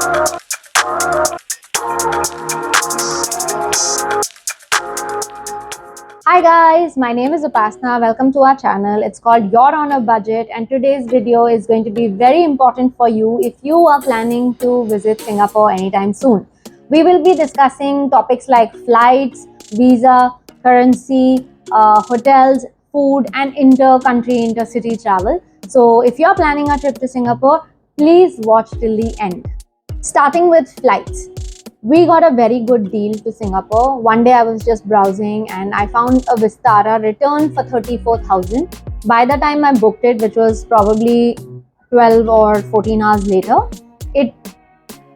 Hi guys, my name is Upasna. Welcome to our channel. It's called You're on a Budget, and today's video is going to be very important for you if you are planning to visit Singapore anytime soon. We will be discussing topics like flights, visa, currency, hotels, food, and inter-country, inter-city travel. So if you're planning a trip to Singapore, please watch till the end. Starting with flights. We got a very good deal to Singapore. One day I was just browsing and I found a Vistara return for 34,000. By the time I booked it, which was probably 12 or 14 hours later, it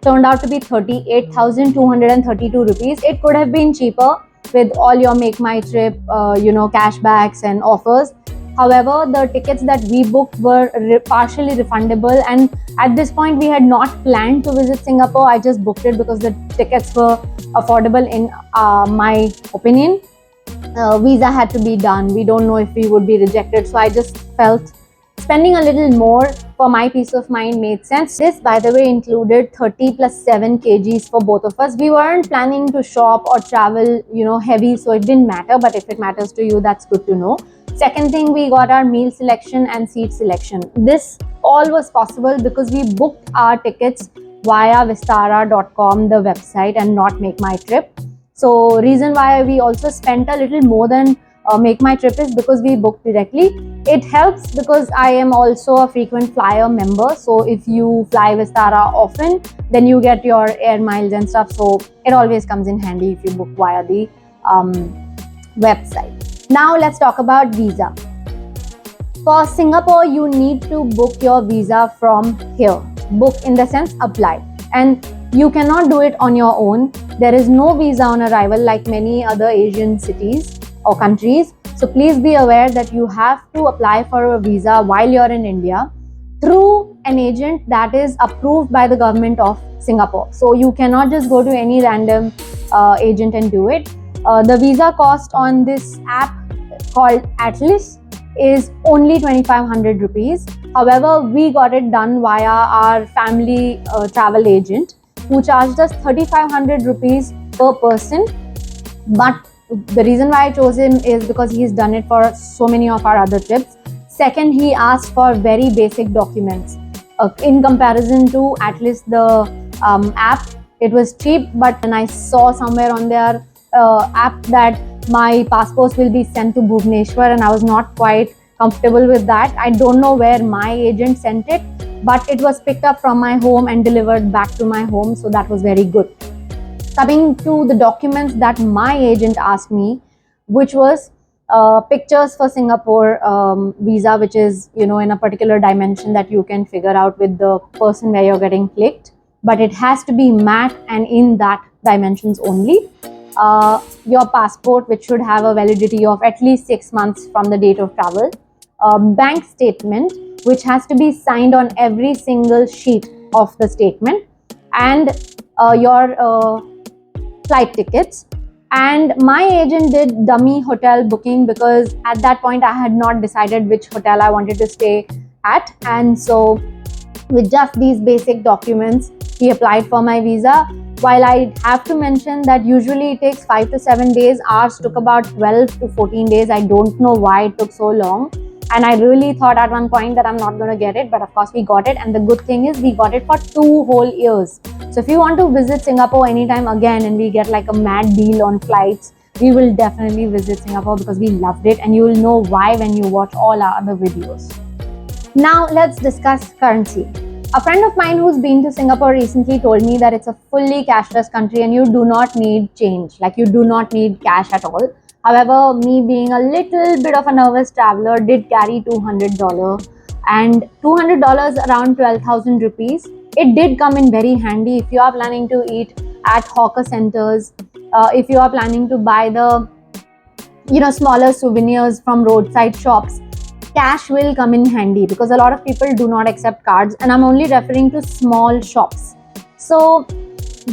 turned out to be 38,232 rupees. It could have been cheaper with all your Make My Trip, cashbacks and offers. However, the tickets that we booked were partially refundable, and at this point we had not planned to visit Singapore. I just booked it because the tickets were affordable in my opinion. Visa had to be done. We don't know if we would be rejected, so I just felt spending a little more for my peace of mind made sense. This, by the way, included 30 plus 7 kgs for both of us. We weren't planning to shop or travel, heavy, so it didn't matter. But if it matters to you, that's good to know. Second thing, we got our meal selection and seat selection. This all was possible because we booked our tickets via Vistara.com, the website, and not Make My Trip. So reason why we also spent a little more than Make My Trip is because we booked directly. It helps because I am also a frequent flyer member. So if you fly Vistara often, then you get your air miles and stuff. So it always comes in handy if you book via the website. Now let's talk about visa. For Singapore, you need to book your visa from here. Book in the sense apply. And you cannot do it on your own. There is no visa on arrival like many other Asian cities or countries. So please be aware that you have to apply for a visa while you're in India through an agent that is approved by the government of Singapore. So you cannot just go to any random agent and do it. The visa cost on this app called Atlas is only 2,500 rupees. However, we got it done via our family travel agent who charged us 3,500 rupees per person. But the reason why I chose him is because he's done it for so many of our other trips. Second, he asked for very basic documents. In comparison to Atlas, the app, it was cheap, but when I saw somewhere on their app that my passports will be sent to Bhubaneswar, and I was not quite comfortable with that. I don't know where my agent sent it, but it was picked up from my home and delivered back to my home, so that was very good. Coming to the documents that my agent asked me, which was pictures for Singapore visa, which is in a particular dimension that you can figure out with the person where you're getting clicked, but it has to be matte and in that dimensions only. Your passport, which should have a validity of at least 6 months from the date of travel. Bank statement, which has to be signed on every single sheet of the statement. And your flight tickets. And my agent did dummy hotel booking because at that point I had not decided which hotel I wanted to stay at. And so with just these basic documents, he applied for my visa. While I have to mention that usually it takes 5 to 7 days, ours took about 12 to 14 days. I don't know why it took so long. And I really thought at one point that I'm not going to get it, but of course we got it. And the good thing is we got it for 2 whole years. So if you want to visit Singapore anytime again and we get like a mad deal on flights, we will definitely visit Singapore because we loved it, and you will know why when you watch all our other videos. Now let's discuss currency. A friend of mine who's been to Singapore recently told me that it's a fully cashless country and you do not need change, like you do not need cash at all. However, me being a little bit of a nervous traveler did carry $200, and $200 around 12,000 rupees. It did come in very handy if you are planning to eat at hawker centers, if you are planning to buy the smaller souvenirs from roadside shops. Cash will come in handy because a lot of people do not accept cards, and I'm only referring to small shops. So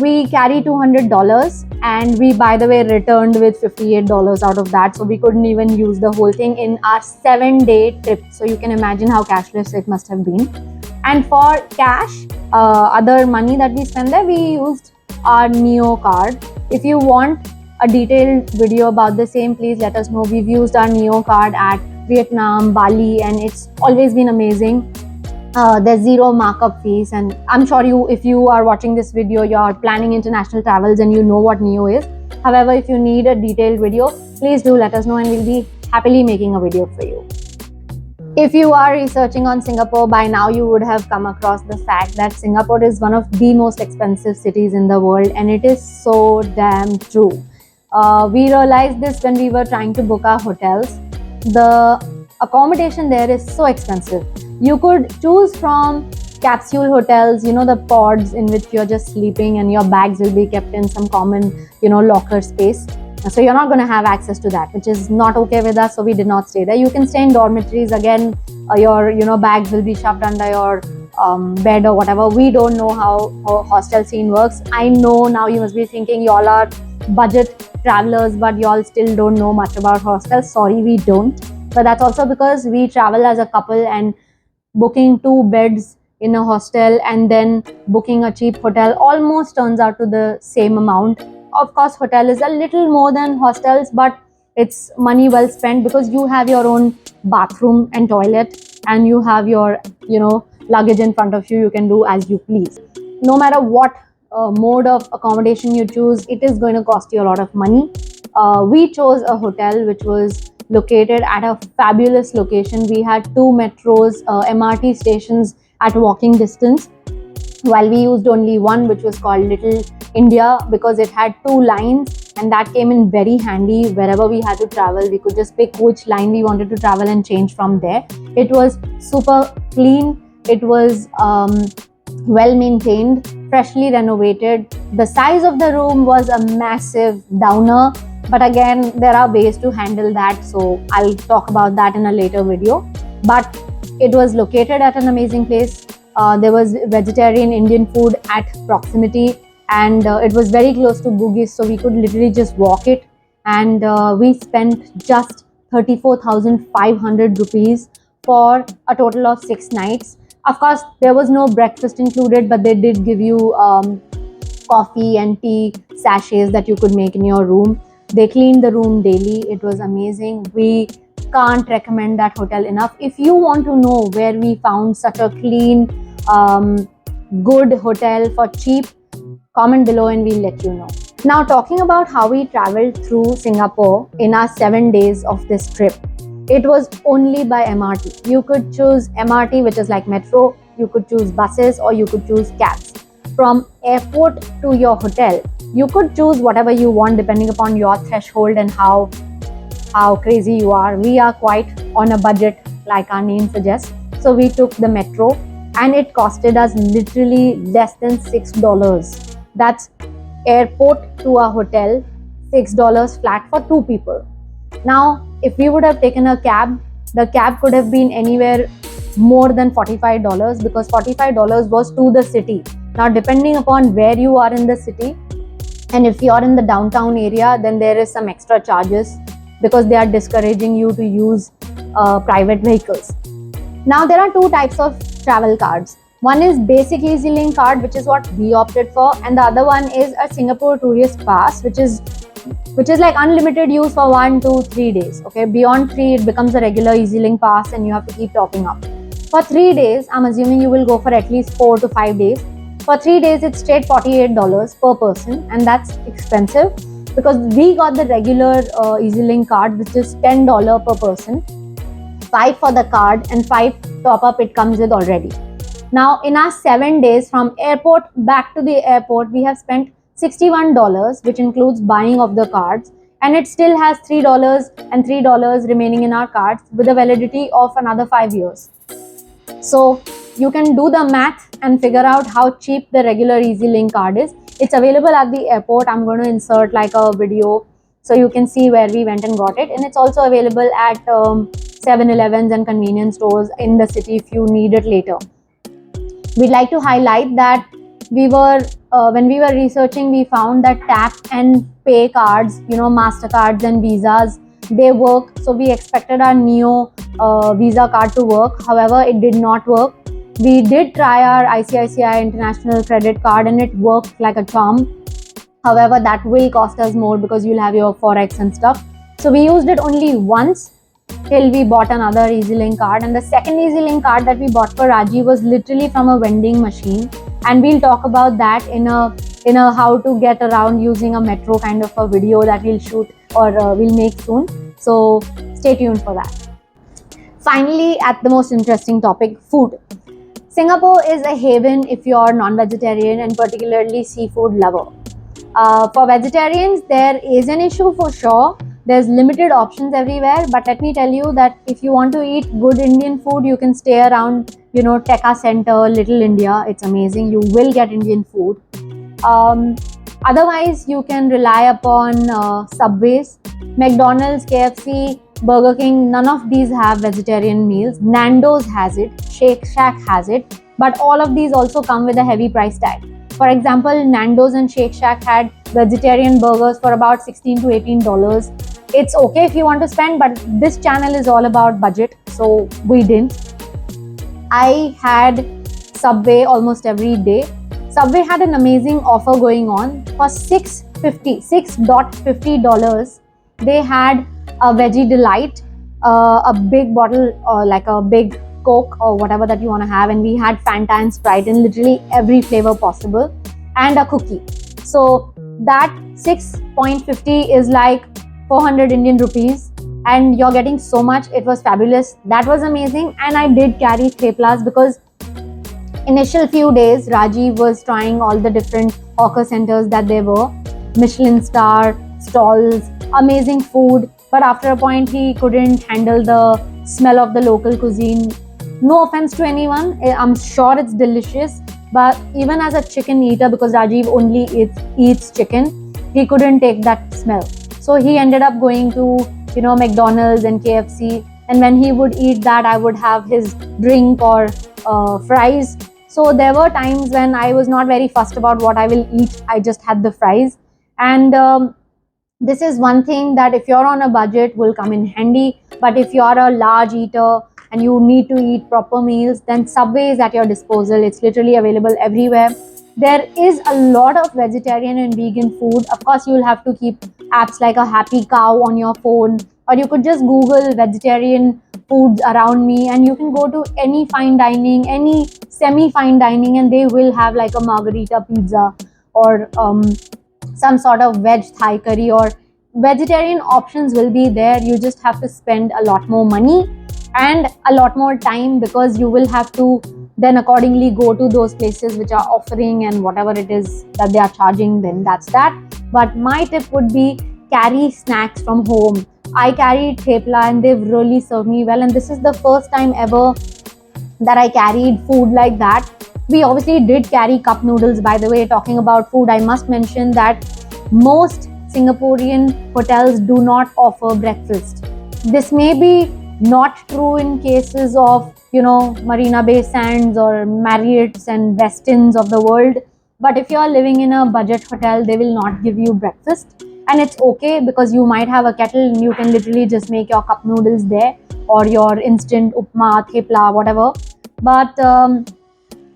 we carry $200, and we, by the way, returned with $58 out of that, so we couldn't even use the whole thing in our 7-day trip. So you can imagine how cashless it must have been. And for cash, other money that we spend there, we used our Neo card. If you want a detailed video about the same, please let us know. We've used our Neo card at Vietnam, Bali, and it's always been amazing. There's zero markup fees, and I'm sure if you are watching this video, you're planning international travels and you know what Neo is. However, if you need a detailed video, please do let us know and we'll be happily making a video for you. If you are researching on Singapore, by now you would have come across the fact that Singapore is one of the most expensive cities in the world, and it is so damn true. We realized this when we were trying to book our hotels. The accommodation there is so expensive. You could choose from capsule hotels, the pods in which you're just sleeping and your bags will be kept in some common, locker space. So you're not going to have access to that, which is not okay with us, so we did not stay there. You can stay in dormitories. Again, your bags will be shoved under your bed or whatever. We don't know how hostel scene works. I know now you must be thinking y'all are budget travelers, but y'all still don't know much about hostels. Sorry, we don't. But that's also because we travel as a couple, and booking 2 beds in a hostel and then booking a cheap hotel almost turns out to the same amount. Of course, hotel is a little more than hostels, but it's money well spent because you have your own bathroom and toilet, and you have your, luggage in front of you. You can do as you please. No matter what mode of accommodation you choose, it is going to cost you a lot of money. We chose a hotel which was located at a fabulous location. We had 2 metros, MRT stations at walking distance, while we used only one, which was called Little India, because it had 2 lines, and that came in very handy. Wherever we had to travel, we could just pick which line we wanted to travel and change from there. It was super clean. It was well maintained, freshly renovated. The size of the room was a massive downer, but again, there are ways to handle that, so I'll talk about that in a later video. But it was located at an amazing place. There was vegetarian Indian food at proximity, and it was very close to Bugis, so we could literally just walk it. And we spent just 34,500 rupees for a total of 6 nights. Of course, there was no breakfast included, but they did give you coffee and tea sachets that you could make in your room. They cleaned the room daily. It was amazing. We can't recommend that hotel enough. If you want to know where we found such a clean, good hotel for cheap, comment below and we'll let you know. Now, talking about how we traveled through Singapore in our 7 days of this trip, it was only by MRT. You could choose MRT, which is like metro. You could choose buses, or you could choose cabs. From airport to your hotel, you could choose whatever you want depending upon your threshold and how crazy you are. We are quite on a budget, like our name suggests. So we took the metro, and it costed us literally less than $6. That's airport to a hotel, $6 flat for 2 people. Now, if we would have taken a cab, the cab could have been anywhere more than $45, because $45 was to the city. Now, depending upon where you are in the city, and if you are in the downtown area, then there is some extra charges because they are discouraging you to use private vehicles. Now, there are 2 types of travel cards. One is basic EasyLink card, which is what we opted for, and the other one is a Singapore Tourist Pass, which is like unlimited use for 1, 2, 3 days. Okay, beyond 3, it becomes a regular EasyLink pass, and you have to keep topping up. For 3 days, I'm assuming you will go for at least 4 to 5 days. For 3 days, it's straight $48 per person, and that's expensive because we got the regular EasyLink card, which is $10 per person, 5 for the card, and 5 top up it comes with already. Now, in our 7 days from airport back to the airport, we have spent $61, which includes buying of the cards, and it still has $3 and $3 remaining in our cards with a validity of another 5 years. So you can do the math and figure out how cheap the regular EasyLink card is. It's available at the airport. I'm going to insert like a video so you can see where we went and got it, and it's also available at 7-Elevens and convenience stores in the city if you need it later. We'd like to highlight that when we were researching, we found that tap and pay cards, MasterCards and Visas, they work. So we expected our Neo Visa card to work. However, it did not work. We did try our ICICI International Credit Card and it worked like a charm. However, that will cost us more because you'll have your forex and stuff. So we used it only once till we bought another EasyLink card. And the second EasyLink card that we bought for Raji was literally from a vending machine. And we'll talk about that in a how to get around using a metro kind of a video that we'll shoot or we'll make soon. So stay tuned for that. Finally, at the most interesting topic, food. Singapore is a haven if you're non-vegetarian and particularly seafood lover. For vegetarians, there is an issue for sure. There's limited options everywhere, but let me tell you that if you want to eat good Indian food, you can stay around, Tekka Center, Little India. It's amazing. You will get Indian food. Otherwise, you can rely upon Subways, McDonald's, KFC, Burger King. None of these have vegetarian meals. Nando's has it, Shake Shack has it, but all of these also come with a heavy price tag. For example, Nando's and Shake Shack had vegetarian burgers for about $16 to $18. It's okay if you want to spend, but this channel is all about budget, so we didn't. I had Subway almost every day. Subway had an amazing offer going on. For $6.50, they had a Veggie Delight, a big bottle, like a big Coke or whatever that you want to have, and we had Fanta and Sprite in literally every flavor possible, and a cookie. So that 6.50 is like 400 Indian rupees, and you're getting so much. It was fabulous. That was amazing. And I did carry theplas because initial few days Rajiv was trying all the different hawker centers that there were, Michelin star stalls, amazing food, but after a point he couldn't handle the smell of the local cuisine. No offense to anyone, I'm sure it's delicious, but even as a chicken eater, because Rajiv only eats chicken, he couldn't take that smell. So he ended up going to McDonald's and KFC, and when he would eat that, I would have his drink or fries. So there were times when I was not very fussed about what I will eat. I just had the fries. And this is one thing that if you're on a budget will come in handy. But if you're a large eater and you need to eat proper meals, then Subway is at your disposal. It's literally available everywhere. There is a lot of vegetarian and vegan food. Of course, you'll have to keep apps like a Happy Cow on your phone, or you could just Google vegetarian foods around me, and you can go to any fine dining, any semi-fine dining, and they will have like a margarita pizza or some sort of veg Thai curry, or vegetarian options will be there. You just have to spend a lot more money and a lot more time, because you will have to then accordingly go to those places which are offering, and whatever it is that they are charging, then that's that. But my tip would be carry snacks from home. I carried thepla and they've really served me well, and this is the first time ever that I carried food like that. We obviously did carry cup noodles. By the way, talking about food, I must mention that most Singaporean hotels do not offer breakfast. This may be not true in cases of Marina Bay Sands or Marriott's and Westins of the world, but if you are living in a budget hotel, they will not give you breakfast, and it's okay, because you might have a kettle and you can literally just make your cup noodles there, or your instant upma, thepla, whatever. But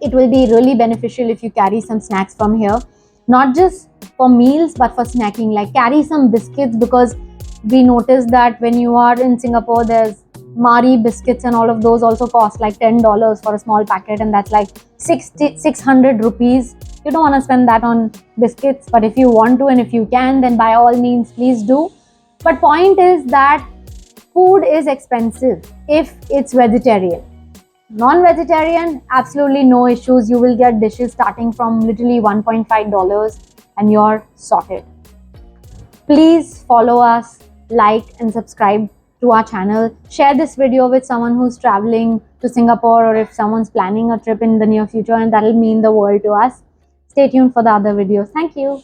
it will be really beneficial if you carry some snacks from here, not just for meals but for snacking. Like carry some biscuits, because we noticed that when you are in Singapore, there's Mari biscuits, and all of those also cost like $10 for a small packet, and that's like 600 rupees. You don't want to spend that on biscuits, but if you want to and if you can, then by all means please do. But point is that food is expensive if it's vegetarian. Non-vegetarian, absolutely no issues. You will get dishes starting from literally $1.5 and you're sorted. Please follow us, like and subscribe to our channel. Share this video with someone who's traveling to Singapore, or if someone's planning a trip in the near future, and that will mean the world to us. Stay tuned for the other videos. Thank you.